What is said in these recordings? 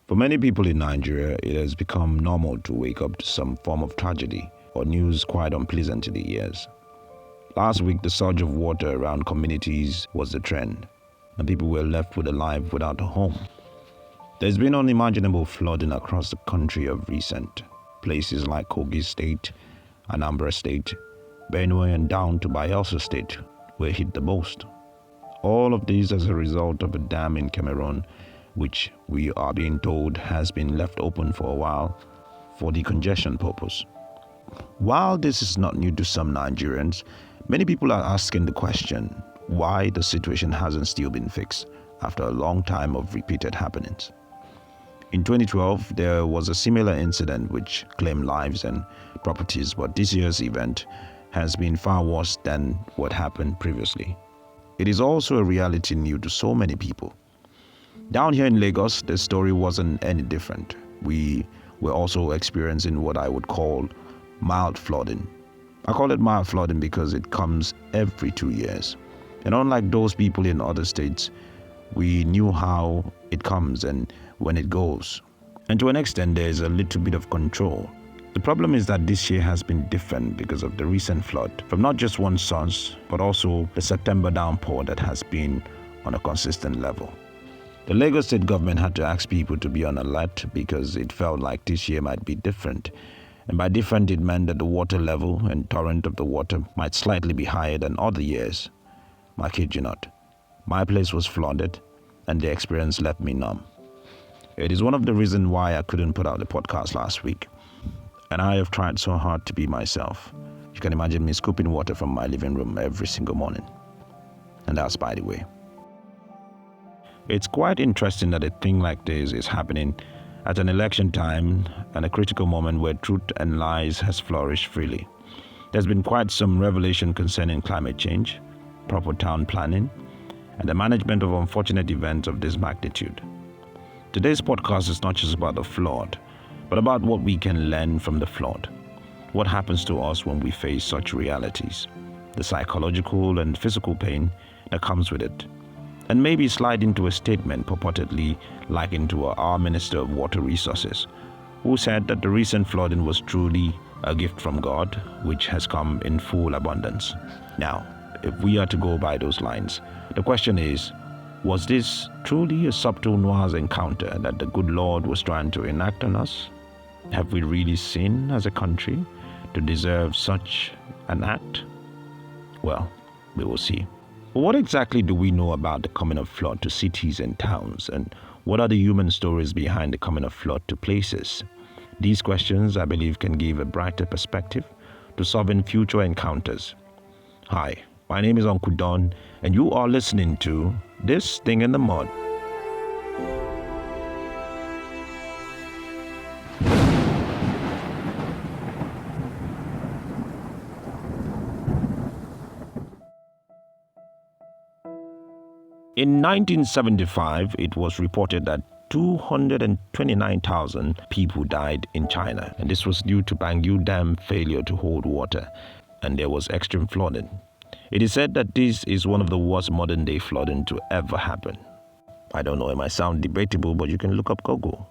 For many people in Nigeria, it has become normal to wake up to some form of tragedy or news quite unpleasant to the ears. Last week, the surge of water around communities was the trend, and people were left with a life without a home. There's been unimaginable flooding across the country of recent. Places like Kogi State, Anambra State, Benue and down to Bayelsa State were hit the most. All of these as a result of a dam in Cameroon, which we are being told has been left open for a while for decongestion purpose. While this is not new to some Nigerians, many people are asking the question why the situation hasn't still been fixed after a long time of repeated happenings. In 2012, there was a similar incident which claimed lives and properties, but this year's event has been far worse than what happened previously. It is also a reality new to so many people. Down here in Lagos, the story wasn't any different. We were also experiencing what I would call mild flooding. I call it mild flooding because it comes every 2 years. And unlike those people in other states, we knew how it comes and when it goes. And to an extent, there is a little bit of control. The problem is that this year has been different because of the recent flood from not just one source, but also the September downpour that has been on a consistent level. The Lagos state government had to ask people to be on alert because it felt like this year might be different. And by different, it meant that the water level and torrent of the water might slightly be higher than other years. I kid you not. My place was flooded, and the experience left me numb. It is one of the reasons why I couldn't put out the podcast last week. And I have tried so hard to be myself. You can imagine me scooping water from my living room every single morning. And that's by the way. It's quite interesting that a thing like this is happening at an election time and a critical moment where truth and lies has flourished freely. There's been quite some revelation concerning climate change, proper town planning, and the management of unfortunate events of this magnitude. Today's podcast is not just about the flood, but about what we can learn from the flood. What happens to us when we face such realities, the psychological and physical pain that comes with it, and maybe slide into a statement purportedly likened to our Minister of Water Resources, who said that the recent flooding was truly a gift from God, which has come in full abundance. Now, if we are to go by those lines, the question is, was this truly a subtle nuanced encounter that the good Lord was trying to enact on us? Have we really sinned as a country to deserve such an act? Well, we will see. But what exactly do we know about the coming of flood to cities and towns, and what are the human stories behind the coming of flood to places? These questions, I believe, can give a brighter perspective to solving future encounters. Hi, my name is Unkl Don, and you are listening to This Thing in the Mud. In 1975, it was reported that 229,000 people died in China, and this was due to Bangyu Dam failure to hold water, and there was extreme flooding. It is said that this is one of the worst modern-day flooding to ever happen. I don't know, it might sound debatable, but you can look up Google.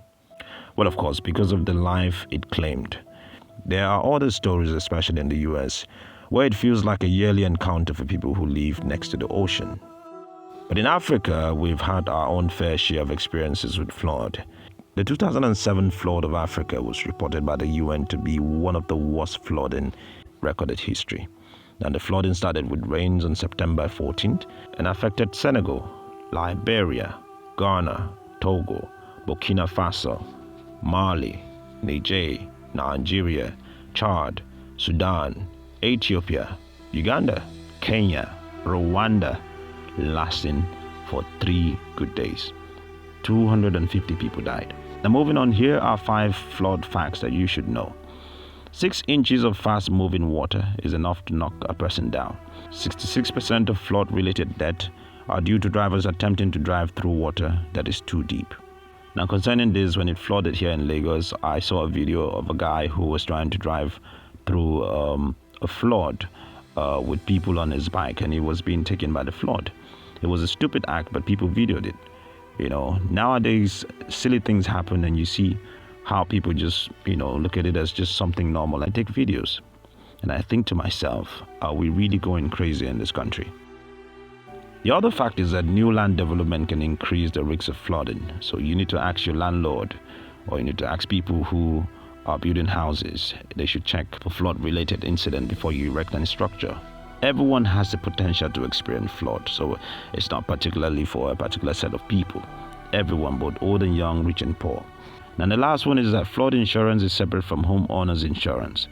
Well, of course, because of the life it claimed. There are other stories, especially in the US, where it feels like a yearly encounter for people who live next to the ocean. But in Africa, we've had our own fair share of experiences with flood. The 2007 flood of Africa was reported by the UN to be one of the worst flooding in recorded history. And the flooding started with rains on September 14th and affected Senegal, Liberia, Ghana, Togo, Burkina Faso, Mali, Niger, Nigeria, Chad, Sudan, Ethiopia, Uganda, Kenya, Rwanda, lasting for 3 good days. 250 people died. Now moving on, here are 5 flood facts that you should know. 6 inches of fast-moving water is enough to knock a person down. 66% of flood-related deaths are due to drivers attempting to drive through water that is too deep. Now concerning this, when it flooded here in Lagos, I saw a video of a guy who was trying to drive through a flood with people on his bike, and he was being taken by the flood. It was a stupid act, but people videoed it. Nowadays, silly things happen and you see how people just, look at it as just something normal and take videos. And I think to myself, are we really going crazy in this country? The other fact is that new land development can increase the risks of flooding. So you need to ask your landlord, or you need to ask people who are building houses. They should check for flood-related incident before you erect any structure. Everyone has the potential to experience flood, so it's not particularly for a particular set of people. Everyone, both old and young, rich and poor. And the last one is that flood insurance is separate from homeowners insurance.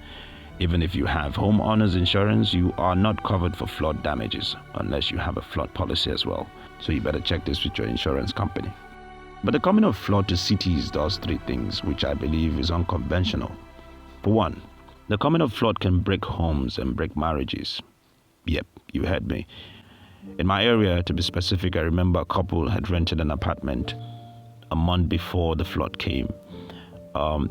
Even if you have homeowners insurance, you are not covered for flood damages unless you have a flood policy as well. So you better check this with your insurance company. But the coming of flood to cities does three things, which I believe is unconventional. For one, the coming of flood can break homes and break marriages. Yep, you heard me. In my area, to be specific, I remember a couple had rented an apartment a month before the flood came.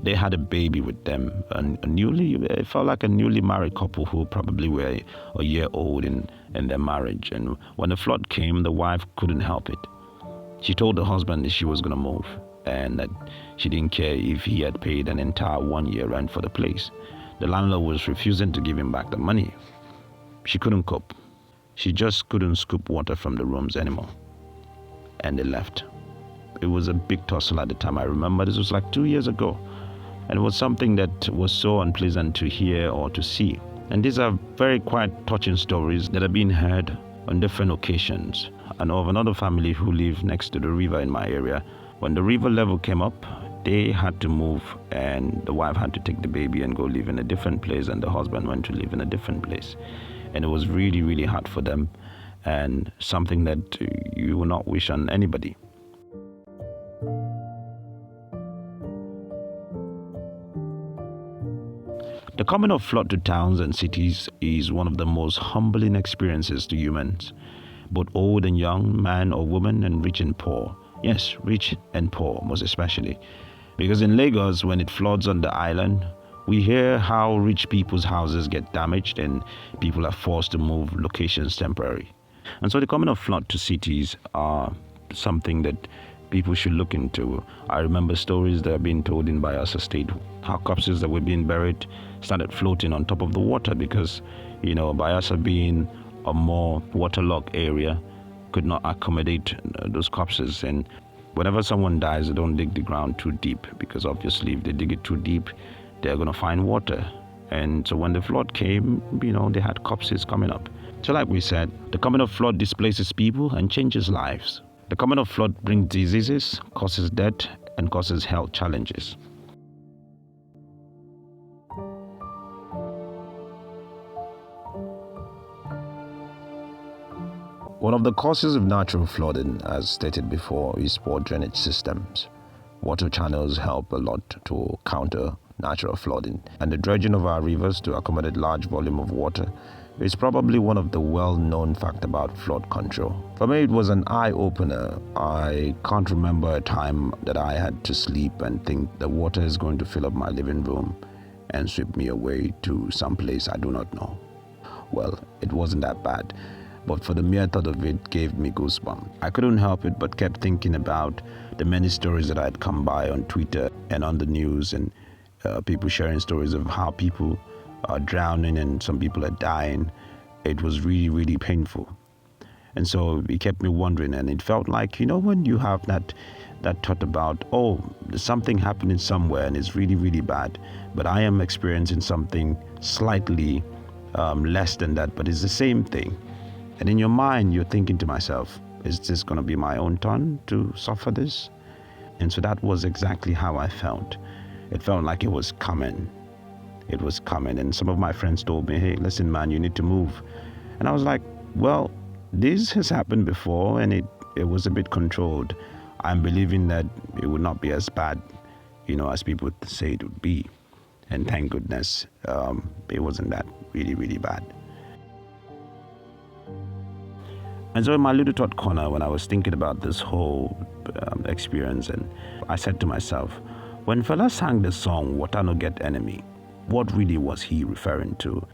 They had a baby with them, it felt like a newly married couple who probably were a year old in their marriage. And when the flood came, the wife couldn't help it. She told the husband that she was going to move and that she didn't care if he had paid an entire 1 year rent for the place. The landlord was refusing to give him back the money. She couldn't cope. She just couldn't scoop water from the rooms anymore. And they left. It was a big tussle at the time. I remember this was like 2 years ago. And it was something that was so unpleasant to hear or to see. And these are very quite touching stories that have been heard on different occasions. I know of another family who lived next to the river in my area. When the river level came up, they had to move, and the wife had to take the baby and go live in a different place, and the husband went to live in a different place. And it was really, really hard for them, and something that you will not wish on anybody. The coming of flood to towns and cities is one of the most humbling experiences to humans, both old and young, man or woman, and rich and poor. Yes, rich and poor, most especially. Because in Lagos, when it floods on the island, we hear how rich people's houses get damaged and people are forced to move locations temporarily. And so the coming of flood to cities are something that people should look into. I remember stories that have been told in Bayelsa State, how corpses that were being buried started floating on top of the water because, Bayelsa being a more waterlogged area could not accommodate those corpses. And whenever someone dies, they don't dig the ground too deep because obviously if they dig it too deep, they're going to find water. And so when the flood came, they had corpses coming up. So like we said, the coming of flood displaces people and changes lives. The coming of flood brings diseases, causes death, and causes health challenges. One of the causes of natural flooding, as stated before, is poor drainage systems. Water channels help a lot to counter natural flooding, and the dredging of our rivers to accommodate large volume of water is probably one of the well-known facts about flood control. For me, it was an eye-opener. I can't remember a time that I had to sleep and think the water is going to fill up my living room and sweep me away to some place I do not know. Well, it wasn't that bad, but for the mere thought of it gave me goosebumps. I couldn't help it but kept thinking about the many stories that I had come by on Twitter and on the news, and people sharing stories of how people are drowning and some people are dying. It was really, really painful. And so it kept me wondering, and it felt like, when you have that thought about, there's something happening somewhere and it's really, really bad, but I am experiencing something slightly less than that, but it's the same thing. And in your mind, you're thinking to myself, is this going to be my own turn to suffer this? And so that was exactly how I felt. It felt like it was coming. It was coming. And some of my friends told me, hey, listen, man, you need to move. And I was like, well, this has happened before and it was a bit controlled. I'm believing that it would not be as bad, as people would say it would be. And thank goodness, it wasn't that really, really bad. And so in my little thought corner, when I was thinking about this whole experience, and I said to myself, when Fela sang the song, Water No Get Enemy, what really was he referring to?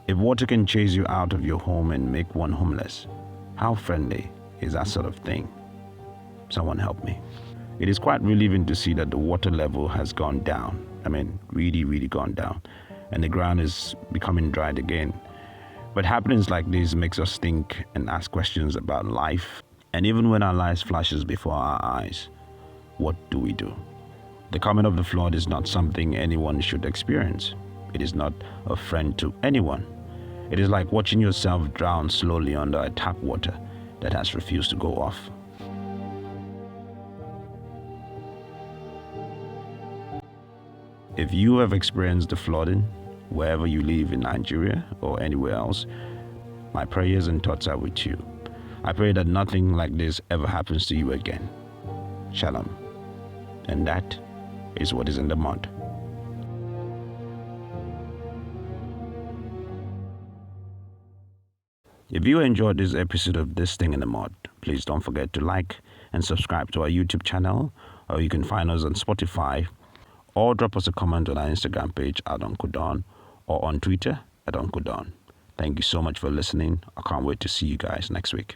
If water can chase you out of your home and make one homeless, how friendly is that sort of thing? Someone help me. It is quite relieving to see that the water level has gone down. Really, really gone down. And the ground is becoming dried again. But happenings like this makes us think and ask questions about life. And even when our lives flashes before our eyes, what do we do? The coming of the flood is not something anyone should experience. It is not a friend to anyone. It is like watching yourself drown slowly under a tap water that has refused to go off. If you have experienced the flooding, wherever you live in Nigeria or anywhere else, my prayers and thoughts are with you. I pray that nothing like this ever happens to you again. Shalom. And that is what is in the mud. If you enjoyed this episode of This Thing in the Mud, please don't forget to like and subscribe to our YouTube channel, or you can find us on Spotify, or drop us a comment on our Instagram page at Unkl Don, or on Twitter at Unkl Don. Thank you so much for listening. I can't wait to see you guys next week.